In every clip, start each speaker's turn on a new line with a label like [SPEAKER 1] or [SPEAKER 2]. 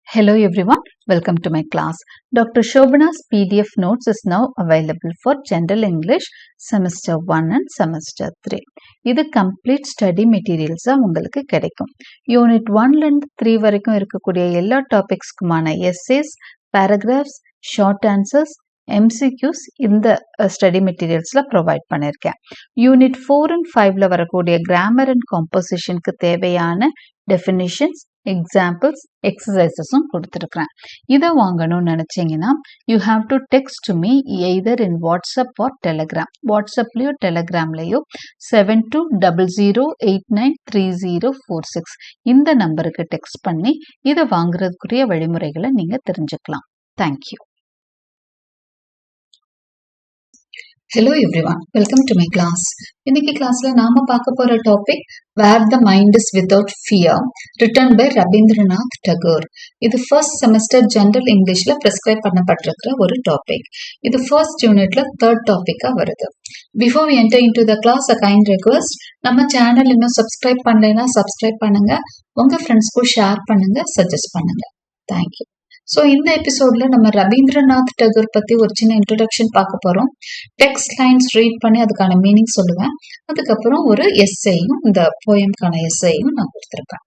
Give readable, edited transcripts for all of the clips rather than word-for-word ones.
[SPEAKER 1] Hello everyone, welcome to my class. Dr. Shobana's PDF notes is now available for General English Semester 1 and Semester 3. இது complete study materials உங்களுக்கு கிடைக்கும். Unit 1 and 3 வரைக்கும் இருக்கக்கூடிய எல்லா டாபிக்ஸ்க்குமான essays, paragraphs, short answers, MCQs இந்த study மெட்டீரியல்ஸ்ல provide பண்ணியிருக்கேன். Unit 4 and 5ல வரக்கூடிய grammar and காம்போசிஷனுக்கு தேவையான டெஃபினிஷன்ஸ், எக்ஸாம்பிள்ஸ், எக்ஸசைசஸும் கொடுத்துருக்குறேன். இதை வாங்கணும்னு நினைச்சீங்கன்னா you have to text me either in WhatsApp or Telegram. வாட்ஸ்அப்லயோ டெலகிராம்லயோ 7200893046 இந்த நம்பருக்கு டெக்ஸ்ட் பண்ணி இதை வாங்குறதுக்குரிய வழிமுறைகளை நீங்க தெரிஞ்சுக்கலாம். Thank you. Hello everyone, welcome to my class. இன்னைக்கு கிளாஸ்ல நாம பார்க்க போற topic Where the Mind is Without Fear, written by Rabindranath Tagore. இது ஃபர்ஸ்ட் செமஸ்டர் ஜெனரல் இங்கிலீஷ்ல பிரெஸ்கிரைப் பண்ணப்பட்டிருக்கிற ஒரு டாபிக். இது ஃபர்ஸ்ட் யூனிட்ல தேர்ட் டாபிக்கா வருது. Before we enter into the class, a kind request, நம்ம சேனல் இன்னும் சப்ஸ்கிரைப் பண்ணலைன்னா சப்ஸ்கிரைப் பண்ணுங்க, உங்க ஃப்ரெண்ட்ஸ்க்கும் ஷேர் பண்ணுங்க, சஜஸ்ட் பண்ணுங்க. தேங்க்யூ. ஸோ இந்த எபிசோட்ல நம்ம ரவீந்திரநாத் டகோர் பத்தி ஒரு சின்ன இன்ட்ரோடக்ஷன் பார்க்க போறோம். டெக்ஸ்ட் லைன்ஸ் ரீட் பண்ணி அதுக்கான மீனிங் சொல்லுவேன். அதுக்கப்புறம் ஒரு எஸ்ஸையும், இந்த போயம்கான எஸ்ஸையும் நான் கொடுத்துருப்பேன்.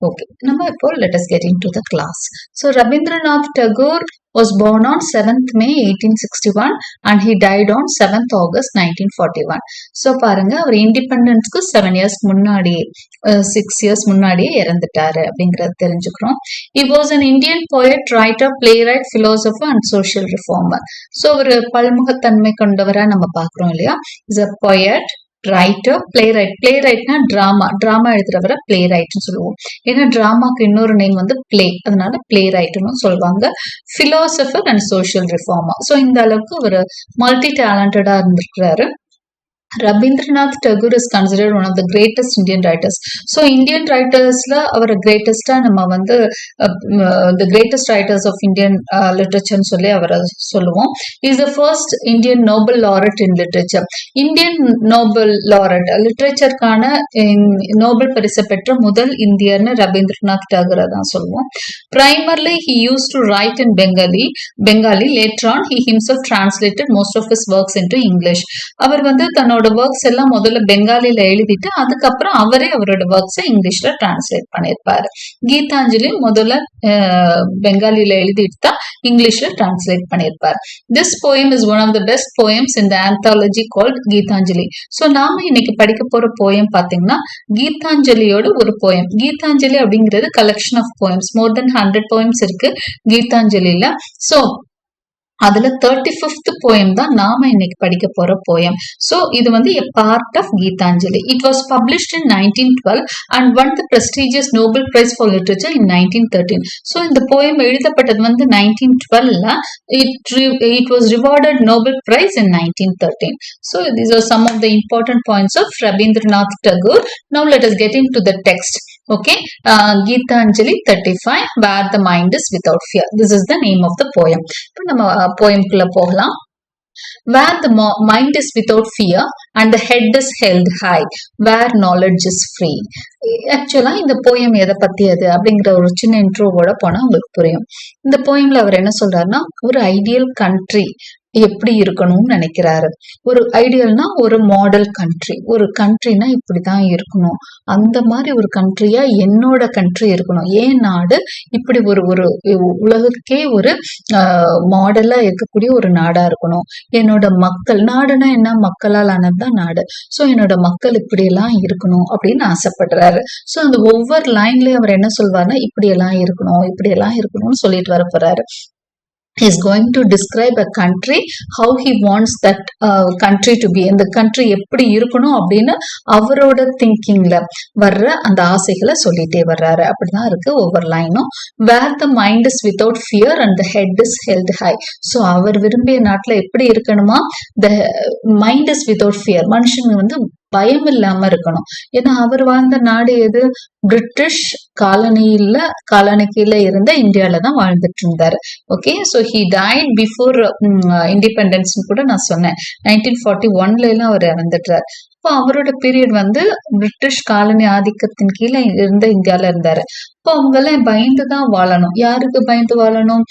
[SPEAKER 1] ஓகே, நம்ம இப்போ let us get into the class. So Rabindranath Tagore was born on 7th May 1861 and he died on 7th August 1941. So பாருங்க, அவர் இண்டிபெண்டன்ஸ்க்கு 7 years முன்னாடி 6 years முன்னாடியே இறந்துட்டாரு அப்படிங்கறது தெரிஞ்சுக்கிறோம். He was an Indian poet, writer, playwright, philosopher and social reformer. So ஒரு பல்முகத்தன்மை கொண்டவரா நம்ம பார்க்கிறோம் இல்லையா. Is a poet, writer, playwright. பிளேரைட்னா டிராமா எழுதுறவரை பிளேரைட்னு சொல்லுவோம். ஏன்னா டிராமாக்கு இன்னொரு நேம் வந்து பிளே, அதனால பிளேரைட்னு சொல்லுவாங்க. Philosopher and social reformer. So இந்த அளவுக்கு ஒரு மல்டி டேலண்டடா இருந்திருக்கிறாரு. Rabindranath Tagore is considered one of the greatest Indian writers. So Indian writersல அவர் கிரேட்டஸ்டா நம்ம வந்து the greatest writers of Indian literature சொல்லி அவரை சொல்லுவோம். He is the first Indian Nobel laureate in literature. Indian Nobel laureate லிட்ரேச்சருக்கான Nobel பரிசு பெற்ற முதல் இந்தியர்னு ரவீந்திரநாத் டாகூரை தான் சொல்லுவோம். Primarily he used to write in Bengali. Later on he himself translated most of his works into English. அவர் வந்து தன்னோட works எல்லாம் முதல்ல பெங்காலில எழுதிட்டு அதுக்கப்புறம் அவரே அவரோட ஒர்க்ஸை இங்கிலீஷ்ல டிரான்ஸ்லேட் பண்ணிருப்பாரு. கீதாஞ்சலி முதல்ல பெங்காலில எழுதிட்டு தான் இங்கிலீஷ்ல டிரான்ஸ்லேட் பண்ணிருப்பாரு. This poem is one of the best poems in the anthology called Gitanjali. So நாம இன்னைக்கு படிக்க போற போயம் பாத்தீங்கன்னா கீதாஞ்சலியோட ஒரு போயம். கீதாஞ்சலி அப்படிங்கிறது collection of poems. More than 100 poems இருக்கு கீதாஞ்சலில. ஸோ அதுல 35th போயம் தான் நாம இன்னைக்கு படிக்க போற போயம். சோ இது வந்து a part of Geetanjali. It was published in 1912 and won the prestigious Nobel Prize for Literature in 1913. So இந்த போயம் எழுதப்பட்டது வந்து 1912ல. It was rewarded Nobel Prize in 1913. So these are some of the important points of Rabindranath Tagore. Now let us get into the text. Okay, Geetanjali 35, Where the Mind is Without Fear. This is the name of the poem. இப்போ நம்ம போயம்குள்ள போகலாம். Where the mind is without fear and the head is held high, where knowledge is free. ஆக்சுவலா இந்த poem எதை பத்தியது அப்படிங்கிற ஒரு சின்ன இன்ட்ரோவோட போனா உங்களுக்கு புரியும். இந்த போயம்ல அவர் என்ன சொல்றாருன்னா, ஒரு ஐடியல் கண்ட்ரி எப்படி இருக்கணும்னு நினைக்கிறாரு. ஒரு ஐடியல்னா ஒரு மாடல் கண்ட்ரி. ஒரு கண்ட்ரினா இப்படிதான் இருக்கணும், அந்த மாதிரி ஒரு கண்ட்ரியா என்னோட கண்ட்ரி இருக்கணும். ஏன் நாடு இப்படி ஒரு உலகத்துக்கே ஒரு மாடலா இருக்கக்கூடிய ஒரு நாடா இருக்கணும். என்னோட மக்கள், நாடுனா என்ன, மக்களால் ஆனதுதான் நாடு. சோ என்னோட மக்கள் இப்படி எல்லாம் இருக்கணும் அப்படின்னு ஆசைப்படுறாரு. சோ அந்த ஒவ்வொரு லைன்லயும் அவர் என்ன சொல்வாருன்னா, இப்படி எல்லாம் இருக்கணும், இப்படி எல்லாம் இருக்கணும்னு சொல்லிட்டு வர போறாரு. He is going to describe a country, how he wants that country to be. இந்த country எப்படி இருக்கணும் அப்படின்னு அவரோட திங்கிங்ல வர்ற அந்த ஆசைகளை சொல்லிட்டே வர்றாரு. அப்படிதான் இருக்கு ஒவ்வொரு லைனும். Where the mind is without fear and the head is held high. So அவர் விரும்பிய நாட்டுல எப்படி இருக்கணுமா, the mind is without fear. மனுஷங்க வந்து பயம் இல்லாம இருக்கணும். ஏன்னா அவர் வாழ்ந்த நாடு எது, பிரிட்டிஷ் காலனியில இருந்த இந்தியால தான் வாழ்ந்துட்டு இருந்தாரு. Okay, so he died before independence கூட நான் சொன்னேன். 1941ல எல்லாம் அவர் இறந்துட்டார். அப்போ அவரோட பீரியட் வந்து பிரிட்டிஷ் காலனி ஆதிக்கத்தின் கீழே இருந்த இந்தியால இருந்தாரு. அப்போ அவங்க எல்லாம் பயந்துதான் வாழணும். யாருக்கு பயந்து வாழணும்?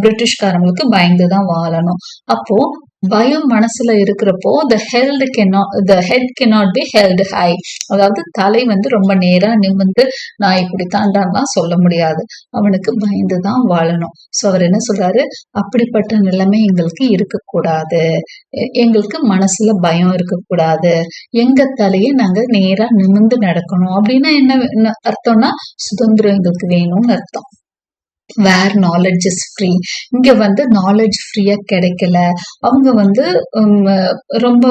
[SPEAKER 1] பிரிட்டிஷ்காரங்களுக்கு பயந்துதான் வாழணும். அப்போ பயம் மனசுல இருக்கிறப்போ the head cannot be held high. அதாவது தலை வந்து ரொம்ப நேரா நிமிர்ந்து நான் இப்படி தாண்டான்லாம் சொல்ல முடியாது. அவனுக்கு பயந்துதான் வாழணும். சோ அவர் என்ன சொல்றாரு, அப்படிப்பட்ட நிலைமை எங்களுக்கு இருக்கக்கூடாது, எங்களுக்கு மனசுல பயம் இருக்கக்கூடாது, எங்க தலையை நாங்க நேரா நிமிர்ந்து நடக்கணும். அப்படின்னா என்ன அர்த்தம்னா, சுதந்திரம் எங்களுக்கு வேணும்னு அர்த்தம். வேர் நாலேஜ் இஸ் ஃப்ரீ. இங்க வந்து நாலேஜ் ஃப்ரீயா கிடைக்கல. அவங்க வந்து ரொம்ப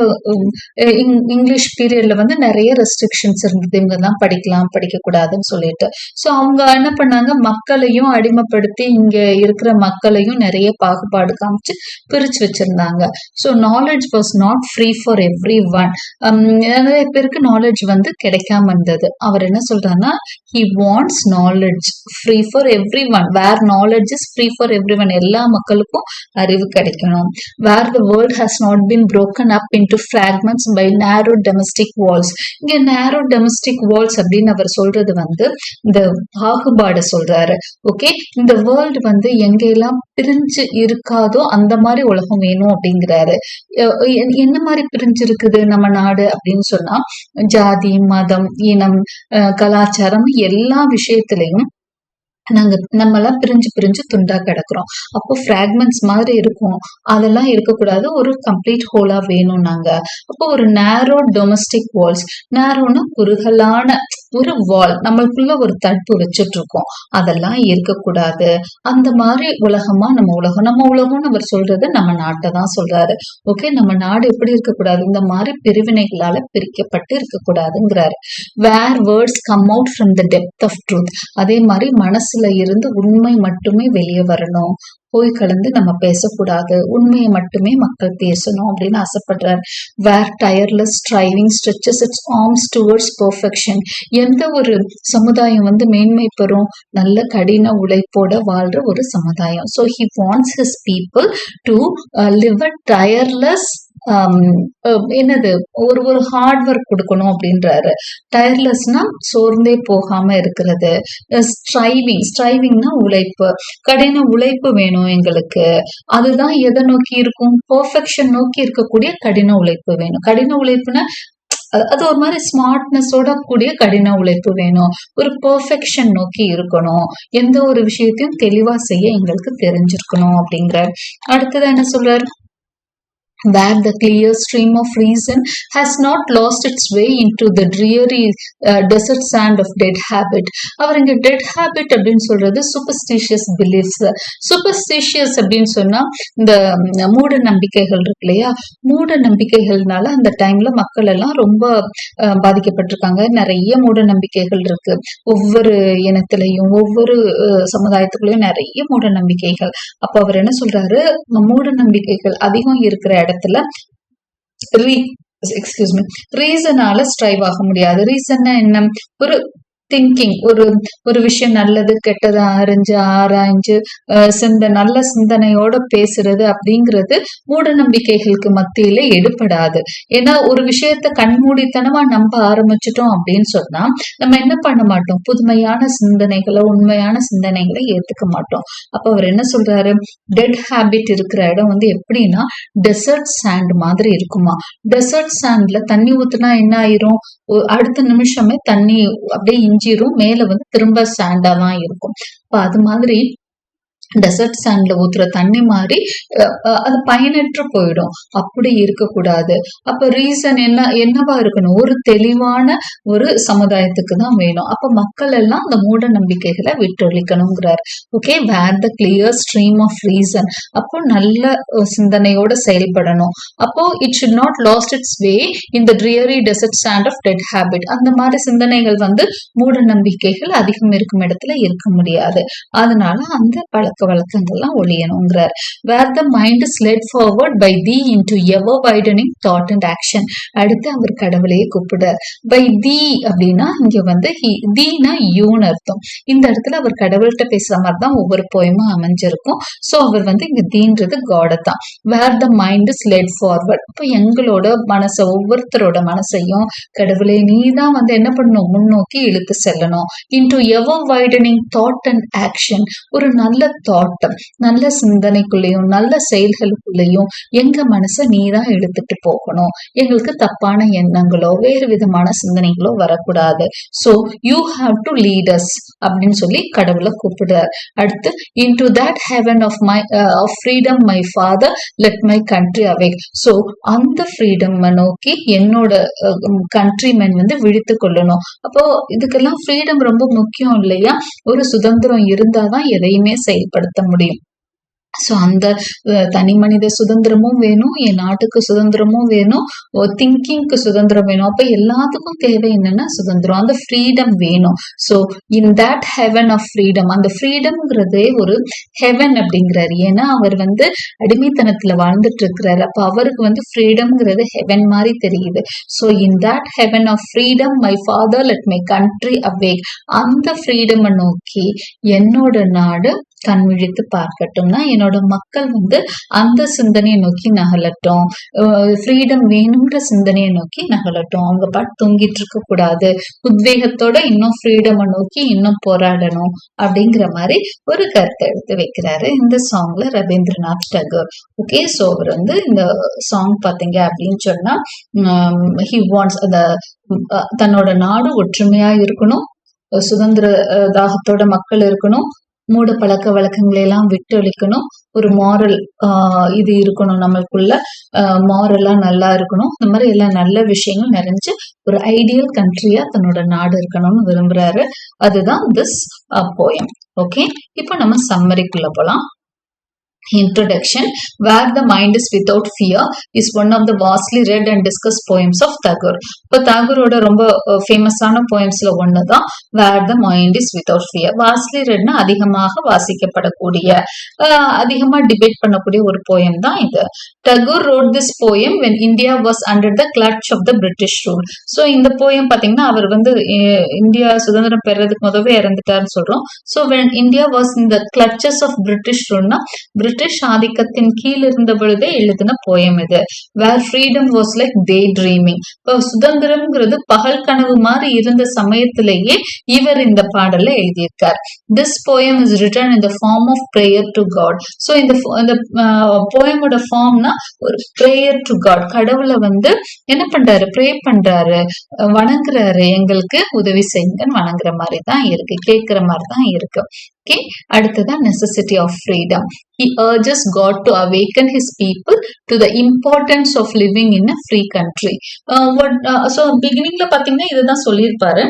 [SPEAKER 1] இங்கிலீஷ் பீரியட்ல வந்து நிறைய ரெஸ்ட்ரிக்ஷன்ஸ் இருந்தது. இவங்க தான் படிக்கலாம் படிக்க கூடாதுன்னு சொல்லிட்டு. ஸோ அவங்க என்ன பண்ணாங்க, மக்களையும் அடிமைப்படுத்தி இங்க இருக்கிற மக்களையும் நிறைய பாகுபாடு காமிச்சு பிரிச்சு வச்சிருந்தாங்க. So knowledge was not free for every one. நிறைய பேருக்கு நாலேஜ் வந்து கிடைக்காம இருந்தது. அவர் என்ன சொல்றாருன்னா, he wants knowledge free for everyone. Where knowledge is free for everyone. எல்லா மக்களுக்கும் அறிவு கிடைக்கணும். Where the world has not been broken up into fragments by narrow domestic walls. இங்க narrow domestic walls அப்படின்னு அவர் சொல்றது வந்து இந்த பாகுபாடு சொல்றாரு. ஓகே, இந்த வேர்ல்டு வந்து எங்கெல்லாம் பிரிஞ்சு இருக்காதோ அந்த மாதிரி உலகம் வேணும் அப்படிங்கிறாரு. என்ன மாதிரி பிரிஞ்சு இருக்குது நம்ம நாடு அப்படின்னு சொன்னா, ஜாதி, மதம், இனம், கலாச்சாரம் எல்லா விஷயத்திலையும் நம்மளாம் பிரிஞ்சு பிரிஞ்சு துண்டா கிடக்குறோம். அப்போ பிராக்மெண்ட்ஸ் மாதிரி இருக்கும், அதெல்லாம் இருக்கக்கூடாது, ஒரு கம்ப்ளீட் ஹோலா வேணும் நாங்க. அப்போ ஒரு நேரோ டொமஸ்டிக் வால்ஸ், நேரோனா குறுகலான ஒரு வால், நம்மளுக்குள்ள ஒரு தடுப்பு வச்சுட்டு இருக்கோம், அதெல்லாம் இருக்கக்கூடாது. அந்த மாதிரி உலகமா நம்ம உலகம்னு அவர் சொல்றது நம்ம நாட்டை தான் சொல்றாரு. ஓகே, நம்ம நாடு எப்படி இருக்கக்கூடாது, இந்த மாதிரி பிரிவினைகளால பிரிக்கப்பட்டு இருக்கக்கூடாதுங்கிறாரு. Where words come out from the depth of truth. அதே மாதிரி மனசுல இருந்து உண்மை மட்டுமே வெளியே வரணும், போய் கலந்து நம்ம பேசக்கூடாது, உண்மையை மட்டுமே மக்கள் பேசணும் அப்படின்னு ஆசைப்படுறார். Where tireless striving stretches its arms towards perfection. எந்த ஒரு சமுதாயம் வந்து மேன்மை பெறும், நல்ல கடின உழைப்போட வாழ்ற ஒரு சமுதாயம். So he wants his people to live a tireless, என்னது, ஒரு ஹார்ட் ஒர்க் கொடுக்கணும் அப்படின்றாரு. டயர்லெஸ்னா சோர்ந்தே போகாம இருக்கிறது. ஸ்ட்ரைவிங்னா உழைப்பு, கடின உழைப்பு வேணும் எங்களுக்கு. அதுதான் எதை நோக்கி இருக்கும், பெர்ஃபெக்ஷன் நோக்கி இருக்கக்கூடிய கடின உழைப்பு வேணும். கடின உழைப்புனா அது ஒரு மாதிரி ஸ்மார்ட்னஸோட கூடிய கடின உழைப்பு வேணும். ஒரு பெர்ஃபெக்ஷன் நோக்கி இருக்கணும், எந்த ஒரு விஷயத்தையும் தெளிவா செய்ய எங்களுக்கு தெரிஞ்சிருக்கணும் அப்படிங்கிற. அடுத்தது என்ன சொல்றாரு, where the clear stream of reason has not lost its way into the dreary desert sand of dead habit. அவர் இங்க dead habit அப்படின்னு சொல்றது superstitious beliefs. superstitious அப்படின்னு சொன்னா இந்த மூட நம்பிக்கைகள் இருக்கு இல்லையா, மூட நம்பிக்கைகள்னால அந்த டைம்ல மக்கள் எல்லாம் ரொம்ப பாதிக்கப்பட்டிருக்காங்க. நிறைய மூட நம்பிக்கைகள் இருக்கு, ஒவ்வொரு இனத்திலையும் ஒவ்வொரு சமுதாயத்துக்குள்ளயும் நிறைய மூட நம்பிக்கைகள். அப்ப அவர் என்ன சொல்றாரு, மூட நம்பிக்கைகள் அதிகம் இருக்கிற இடத்துல ரீசனால ஸ்ட்ரைவ் ஆக முடியாது. ரீசன்னா என்ன, ஒரு திங்கிங், ஒரு விஷயம் நல்லது கெட்டதை அறிஞ்சு ஆராய்ஞ்சு நல்ல சிந்தனையோட பேசுறது அப்படிங்கிறது மூட நம்பிக்கைகளுக்கு மத்தியில எடுபடாது. ஏன்னா ஒரு விஷயத்த கண்மூடித்தனமா நம்ப ஆரம்பிச்சிட்டோம் அப்படின்னு சொன்னா நம்ம என்ன பண்ண மாட்டோம், புதுமையான சிந்தனைகளை, உண்மையான சிந்தனைகளை ஏத்துக்க மாட்டோம். அப்ப அவர் என்ன சொல்றாரு, டெட் ஹேபிட் இருக்கிற இடம் வந்து எப்படின்னா டெசர்ட் சாண்ட் மாதிரி இருக்குமா. டெசர்ட் சாண்ட்ல தண்ணி ஊத்துனா என்ன ஆயிரும், அடுத்த நிமிஷமே தண்ணி அப்படியே இஞ்சிரும், மேல வந்து திரும்ப சாண்டா தான் இருக்கும். அப்ப அது மாதிரி டெசர்ட் சாண்ட்ல ஊத்துற தண்ணி மாதிரி அது பயனற்று போயிடும். அப்படி இருக்கக்கூடாது. அப்ப ரீசன் என்னவா இருக்கணும், ஒரு தெளிவான ஒரு சமுதாயத்துக்கு தான் வேணும். அப்ப மக்கள் எல்லாம் அந்த மூட நம்பிக்கைகளை விட்டொழிக்கணுங்கிறார். Okay, where the clear stream of reason. அப்போ நல்ல சிந்தனையோட செயல்படணும். அப்போ it should not lost its way in the dreary desert sand of dead habit. அந்த மாதிரி சிந்தனைகள் வந்து மூட நம்பிக்கைகள் அதிகம் இருக்கும் இடத்துல இருக்க முடியாது. அதனால அந்த பழக்க பழக்க வழக்கங்கள்லாம் ஒழியணுங்கிறார். Where the mind is led forward by the into ever widening thought and action. அடுத்து அவர் கடவுளையே கூப்பிடுறார். பை தி அப்படின்னா இங்க வந்து தீனா யூன்னு அர்த்தம். இந்த இடத்துல அவர் கடவுள்கிட்ட பேசுற மாதிரி தான் ஒவ்வொரு போயமும் அமைஞ்சிருக்கும். சோ அவர் வந்து இங்க தீன்றது காட தான். Where the mind is led forward. இப்போ எங்களோட மனசை, ஒவ்வொருத்தரோட மனசையும் கடவுளே நீ தான் வந்து என்ன பண்ணணும், முன்னோக்கி இழுத்து செல்லணும். Into ever widening thought and action. ஒரு நல்ல தாட், நல்ல சிந்தனைக்குள்ளேயும் நல்ல செயல்களுக்குள்ளேயும் எங்க மனசை நீ தான் இழுத்துட்டு போகணும். எங்களுக்கு தப்பான எண்ணங்களோ வேறு விதமான சிந்தனைகளோ வரக்கூடாது. So you have to lead us அப்படின்னு சொல்லி கடவுளை கூப்பிடுறார். அடுத்து into that heaven of my of freedom my father let my country awake. So அந்த ஃப்ரீடம் நோக்கி என்னோட கண்ட்ரிமேன் வந்து விழித்து கொள்ளணும். அப்போ இதுக்கெல்லாம் ஃப்ரீடம் ரொம்ப முக்கியம் இல்லையா? ஒரு சுதந்திரம் இருந்தாதான் எதையுமே செயல்படுத்த முடியும். சோ அந்த தனி மனித சுதந்திரமும் வேணும், என் நாட்டுக்கு சுதந்திரமும் வேணும், திங்கிங்க்கு சுதந்திரம் வேணும். அப்ப எல்லாத்துக்கும் தேவை என்னன்னா சுதந்திரம், அந்த ஃப்ரீடம் வேணும். So in that heaven of freedom, அந்த ஃப்ரீடம்ங்கிறதே ஒரு ஹெவன் அப்படிங்கிறாரு. ஏன்னா அவர் வந்து அடிமைத்தனத்துல வாழ்ந்துட்டு இருக்கிறாரு. அப்ப அவருக்கு வந்து ஃப்ரீடம்ங்கிறது ஹெவன் மாதிரி தெரியுது. So in that heaven of freedom my father let my country awake. அந்த ஃப்ரீடம் நோக்கி என்னோட நாடு கண் விழித்து பார்க்கட்டும்னா என்னோட மக்கள் வந்து அந்த சிந்தனையை நோக்கி நகலட்டும், ஃப்ரீடம் வேணுங்கிற சிந்தனையை நோக்கி நகலட்டும். அவங்க பாட்டு தூங்கிட்டு இருக்க கூடாது, உத்வேகத்தோட இன்னும் ஃப்ரீடம் நோக்கி இன்னும் போராடணும் அப்படிங்கிற மாதிரி ஒரு கருத்தை எடுத்து வைக்கிறாரு இந்த சாங்ல ரவீந்திரநாத் டகோர். ஓகே, சோ அவர் வந்து இந்த சாங் பாத்தீங்க அப்படின்னு சொன்னா ஹி வாண்ட்ஸ் அந்த தன்னோட நாடு ஒற்றுமையா இருக்கணும், சுதந்திர தாகத்தோட மக்கள் இருக்கணும், மூட பழக்க வழக்கங்களை எல்லாம் விட்டு அளிக்கணும், ஒரு மாரல் இது இருக்கணும், நம்மளுக்குள்ள மாரலா நல்லா இருக்கணும். இந்த மாதிரி எல்லா நல்ல விஷயங்கள் நிறைஞ்சு ஒரு ஐடியல் கண்ட்ரியா தன்னோட நாடு இருக்கணும்னு விரும்புறாரு. அதுதான் திஸ் போயம். ஓகே, இப்போ நம்ம சம்மரிக்குள்ள போலாம். Introduction. Where the Mind is Without Fear is one of the vastly read and discussed poems of Tagore. இப்போ தாகூரோட ரொம்ப ஃபேமஸான போயம்ஸ்ல ஒண்ணுதான் Where the Mind is Without Fear. Vastly ரெட்னா அதிகமாக வாசிக்கப்படக்கூடிய, அதிகமா டிபேட் பண்ணக்கூடிய ஒரு போயம் தான் இது. Tagore wrote this poem when India was under the clutch of the British rule. So இந்த போயம் பாத்தீங்கன்னா அவர் வந்து இந்தியா சுதந்திரம் பெறதுக்கு முதவே இறந்துட்டாருன்னு சொல்றோம். So when India was in the clutches of British ruleனா பிரிட்டிஷ் ஆதிக்கத்தின் கீழ் இருந்த பொழுதே எழுதின போயம் இது. Where freedom was like day dreaming. இப்போ சுதந்திரம்ங்கிறது பகல் கனவு மாதிரி இருந்த சமயத்திலேயே இவர் இந்த பாடல எழுதியிருக்கார். This poem is written in the form of prayer to God. So இந்த போயமோட ஃபார்ம்னா ஒரு பிரேயர் டு காட். கடவுளை வந்து என்ன பண்றாரு, ப்ரே பண்றாரு, வணங்குறாரு, எங்களுக்கு உதவி செய்யுங்கன்னு வணங்குற மாதிரி தான் இருக்கு, கேட்கிற மாதிரி தான் இருக்கு. ஓகே, அடுத்ததான் necessity of freedom. He urges God to awaken his people to the importance of living in a free country. So beginningல பாத்தீங்கன்னா இதுதான் சொல்லியிருப்பாரு.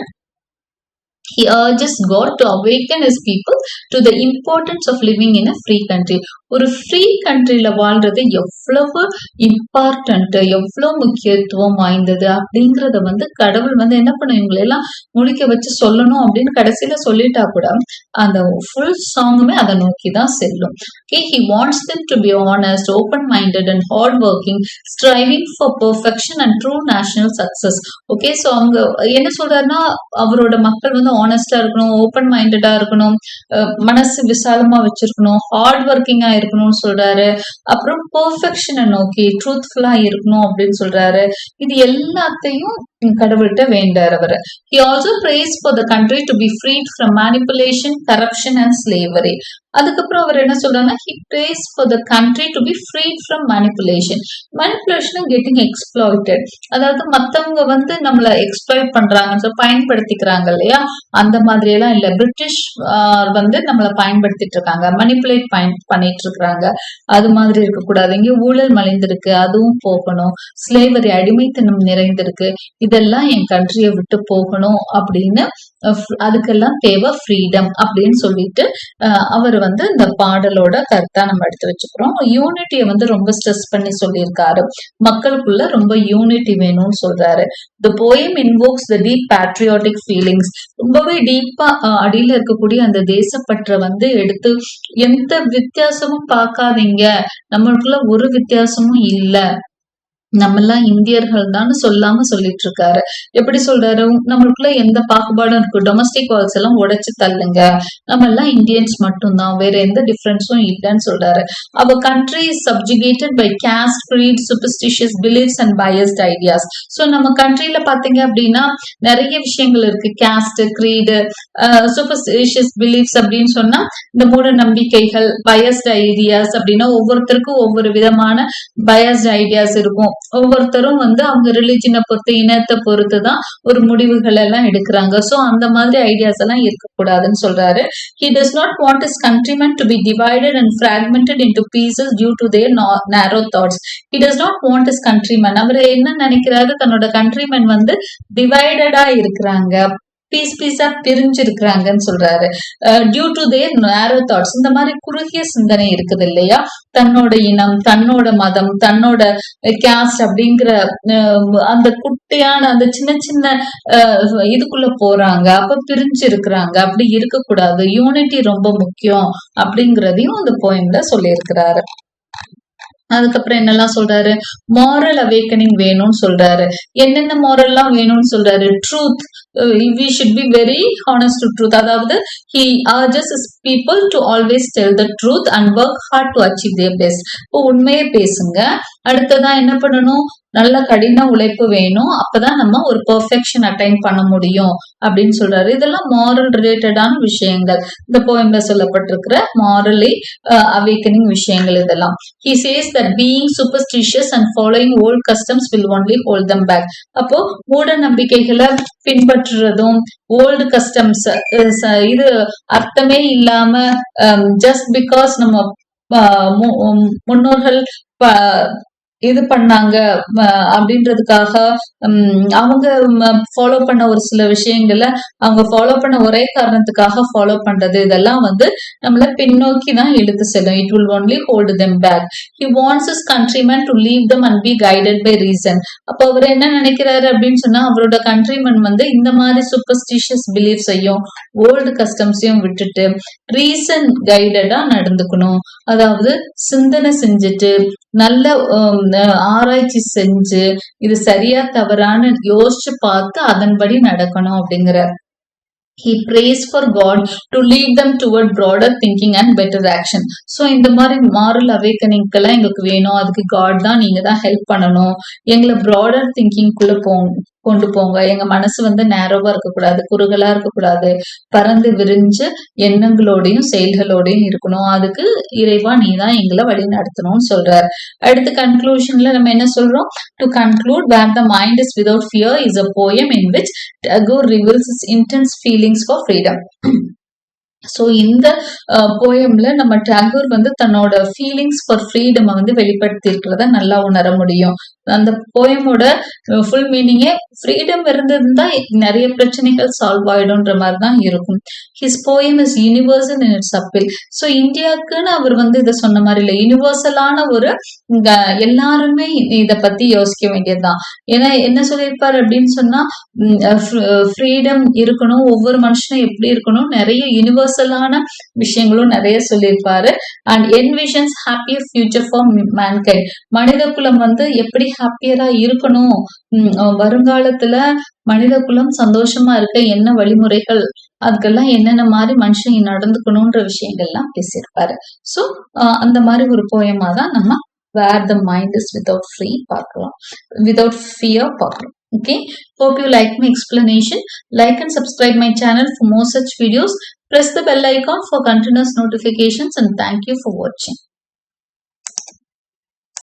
[SPEAKER 1] He urges God to awaken his people to the importance of living in a free country. ஒரு free கண்ட்ரில வாழ்றது எவ்வளவு important, எவ்வளவு முக்கியத்துவம் வாய்ந்தது அப்படிங்கறத வந்து கடவுள் வந்து என்ன பண்ணும், இவங்களை எல்லாம் முழிக்க வச்சு சொல்லணும் அப்படின்னு கடைசியில சொல்லிட்டா கூட அந்த ஃபுல் சாங்குமே அதை நோக்கி தான் செல்லும். Okay, he wants them to be honest, open-minded and hard-working, striving for perfection and true national success. Okay, so அவங்க என்ன சொல்றாருன்னா அவரோட மக்கள் வந்து ஆனஸ்டா இருக்கணும், ஓப்பன் மைண்டடா இருக்கணும், மனசு விசாலமா வச்சிருக்கணும், ஹார்ட் ஒர்க்கிங்கா இருக்கணும்னு சொல்றாரு. அப்புறம் பெர்ஃபெக்ஷனை நோக்கி ட்ரூத்ஃபுல்லா இருக்கணும் அப்படின்னு சொல்றாரு. இது எல்லாத்தையும் கடவுள்கிட்ட வேண்டார் அவர். He also prays for the country to be freed from manipulation, corruption and slavery. அதுக்கப்புறம் அவர் என்ன சொல்றாருன்னா he prays for the country to be freed from manipulation. Manipulation getting exploited. அதாவது மத்தவங்க வந்து நம்மள எக்ஸ்ப்ளாய்ட் பண்றாங்க, பயன்படுத்திக்கிறாங்க இல்லையா, அந்த மாதிரி எல்லாம் இல்ல. பிரிட்டிஷ் வந்து நம்மள பயன்படுத்திட்டு இருக்காங்க, மனிப்புலேட் பண்ணிட்டு இருக்காங்க, அது மாதிரி இருக்க கூடாது. இங்க ஊழல் மலிந்திருக்கு, அதுவும் போகணும். ஸ்லேவரி அடிமைத்தனம் நிறைந்திருக்கு, இதெல்லாம் என் கண்ட்ரியை விட்டு போகணும் அப்படின்னு அதுக்கெல்லாம் தேவை ஃப்ரீடம் அப்படின்னு சொல்லிட்டு அவர் வந்து இந்த பாடலோட கருத்தா நம்ம எடுத்து வச்சுக்கிறோம். யூனிட்டியை வந்து ரொம்ப ஸ்ட்ரெஸ் பண்ணி சொல்லியிருக்காரு. மக்களுக்குள்ள ரொம்ப யூனிட்டி வேணும்னு சொல்றாரு. The poem invokes the deep patriotic feelings. ரொம்பவே டீப்பா அடியில இருக்கக்கூடிய அந்த தேசப்பற்ற வந்து எடுத்து எந்த வித்தியாசமும் பார்க்காதீங்க, நம்மளுக்குள்ள ஒரு வித்தியாசமும் இல்ல, நம்ம எல்லாம் இந்தியர்கள் தான் சொல்லாம சொல்லிட்டு இருக்காரு. எப்படி சொல்றாரு? நம்மளுக்குள்ள எந்த பாகுபாடும் இருக்கு, டொமஸ்டிக் வால்ஸ் எல்லாம் உடைச்சு தள்ளுங்க, நம்ம எல்லாம் இந்தியன்ஸ் மட்டும்தான், வேற எந்த டிஃபரன்ஸும் இல்லைன்னு சொல்றாரு. Our country is subjugated by caste, creed, superstitious beliefs and biased ideas. So நம்ம கண்ட்ரில பாத்தீங்க அப்படின்னா நிறைய விஷயங்கள் இருக்கு. கேஸ்ட், கிரீடு, சூப்பர்ஸ்டிஷியஸ் பிலீஃப்ஸ் அப்படின்னு சொன்னா இந்த மூட நம்பிக்கைகள், பயஸ்ட் ஐடியாஸ் அப்படின்னா ஒவ்வொருத்தருக்கும் ஒவ்வொரு விதமான பயஸ்ட் ஐடியாஸ் இருக்கும். ஒவ்வொருத்தரும் வந்து அவங்க ரிலிஜனை பொறுத்து, இனத்தை பொறுத்து தான் ஒரு முடிவுகள் எல்லாம் எடுக்கிறாங்க. சோ அந்த மாதிரி ஐடியாஸ் எல்லாம் இருக்கக்கூடாதுன்னு சொல்றாரு. He does not want his countrymen to be divided and fragmented into pieces due to their narrow thoughts. He does not want his countrymen, அவர் என்ன நினைக்கிறாரு, தன்னோட கண்ட்ரிமேன் வந்து டிவைடடா இருக்கிறாங்க, பீஸ் பீஸா பிரிஞ்சிருக்கிறாங்கன்னு சொல்றாரு. டியூ டு தேர் நேரோ தாட்ஸ், இந்த மாதிரி குறுகிய சிந்தனை இருக்குது இல்லையா, தன்னோட இனம், தன்னோட மதம், தன்னோட கேஸ்ட் அப்படிங்கிற அந்த குட்டியான அந்த சின்ன சின்ன இதுக்குள்ள போறாங்க, அப்ப பிரிஞ்சு இருக்கிறாங்க. அப்படி இருக்கக்கூடாது, யூனிட்டி ரொம்ப முக்கியம் அப்படிங்கிறதையும் அந்த போயம்ல சொல்லியிருக்கிறாரு. அதுக்கப்புறம் என்னெல்லாம் சொல்றாரு, மாரல் அவேக்கனிங் வேணும்னு சொல்றாரு. என்னென்ன மாரல்லாம் வேணும்னு சொல்றாரு? Truth, we should be very honest to truth. அதாவது he urges his people to always tell the truth and work hard to achieve their best. இப்போ உண்மையே பேசுங்க. அடுத்ததான் என்ன பண்ணணும், நல்ல கடின உழைப்பு வேணும், அப்பதான் நம்ம ஒரு பெர்ஃபெக்ஷன் அட்டைன் பண்ண முடியும் அப்படின்னு சொல்றாரு. இதெல்லாம் மாரல் ரிலேட்டடான விஷயங்கள் இந்த போயம்ல சொல்லப்பட்டிருக்கிற மாரலி அவேக்கனிங் விஷயங்கள் இதெல்லாம். He says that being superstitious and following old customs will only hold them back. அப்போ மூட நம்பிக்கைகளை பின்பற்றுறதும் ஓல்டு கஸ்டம்ஸ் இது அர்த்தமே இல்லாம ஜஸ்ட் பிகாஸ் நம்ம முன்னோர்கள் இது பண்ணாங்க அப்படின்றதுக்காக அவங்க ஃபாலோ பண்ண ஒரு சில விஷயங்கள அவங்க ஃபாலோ பண்ண ஒரே காரணத்துக்காக ஃபாலோ பண்றது, இதெல்லாம் வந்து நம்மள பின்னோக்கி தான் இழுத்து செல்லும். It will only hold them back. He wants his countrymen to leave them and be guided by reason. அப்போ அவர் என்ன நினைக்கிறாரு அப்படின்னு சொன்னா, அவரோட கண்ட்ரிமேன் வந்து இந்த மாதிரி சூப்பர்ஸ்டிஷியஸ் பிலீஃப்ஸையும் ஓல்டு கஸ்டம்ஸையும் விட்டுட்டு ரீசன் கைடடா நடந்துக்கணும். அதாவது சிந்தனை செஞ்சுட்டு நல்ல ஆராய்ச்சி செஞ்சு இது சரியா தவறான்னு யோசிச்சு பார்த்து அதன்படி நடக்கணும் அப்படிங்கிற. He prays for God to lead them toward broader thinking and better action. So இந்த மாதிரி மாரல் அவேக்கனிங்க்கெல்லாம் எங்களுக்கு வேணும், அதுக்கு காட் தான், நீங்க தான் ஹெல்ப் பண்ணணும், எங்களை ப்ராடர் திங்கிங்குள்ள கொண்டு போங்க, எங்க மனசு வந்து நேரோவா இருக்கக்கூடாது, குறுகலா இருக்கக்கூடாது, பறந்து விரிஞ்சு எண்ணங்களோடையும் செயல்களோடையும் இருக்கணும், அதுக்கு இறைவா நீ தான் எங்களை வழி நடத்தணும்னு சொல்றாரு. அடுத்து கன்க்ளூஷன்ல நம்ம என்ன சொல்றோம்? To conclude, where the mind is without fear is a poem in which Tagore reveals his intense feelings for freedom. So இந்த போயம்ல நம்ம டாகூர் வந்து தன்னோட ஃபீலிங்ஸ் ஃபார் ஃப்ரீடம் வந்து வெளிப்படுத்தி இருக்கிறத நல்லா உணர முடியும். அந்த போயமோட ஃபுல் மீனிங்கே ஃப்ரீடம் இருந்திருந்தா நிறைய பிரச்சனைகள் சால்வ் ஆயிடும்ன்ற மாதிரி தான் இருக்கும். His poem is universal in its appeal. So இந்தியாவுக்குன்னு அவர் வந்து இதை சொன்ன மாதிரி இல்லை, யூனிவர்சலான ஒரு எல்லாருமே இதை பத்தி யோசிக்க வேண்டியதுதான். ஏன்னா என்ன சொல்லியிருப்பாரு அப்படின்னு சொன்னா, ஃப்ரீடம் இருக்கணும், ஒவ்வொரு மனுஷனும் எப்படி இருக்கணும், நிறைய யூனிவர்சலான விஷயங்களும் நிறைய சொல்லியிருப்பாரு. And envisions happier future for mankind. மனித குலம் வந்து எப்படி ஹாப்பியரா இருக்கணும், வருங்காலத்துல மனித குலம் சந்தோஷமா இருக்க என்ன வழிமுறைகள், அதுக்கெல்லாம் என்னென்ன மாதிரி மனுஷன் நடந்துக்கணும்ன்ற விஷயங்கள்லாம் பேசியிருப்பாரு. சோ அந்த மாதிரி ஒரு போயமா தான் நம்ம where the mind is without fear பார்க்கலாம். Okay, hope you like my explanation. Like and subscribe my channel for more such videos. Press the bell icon for continuous notifications, and thank you for watching.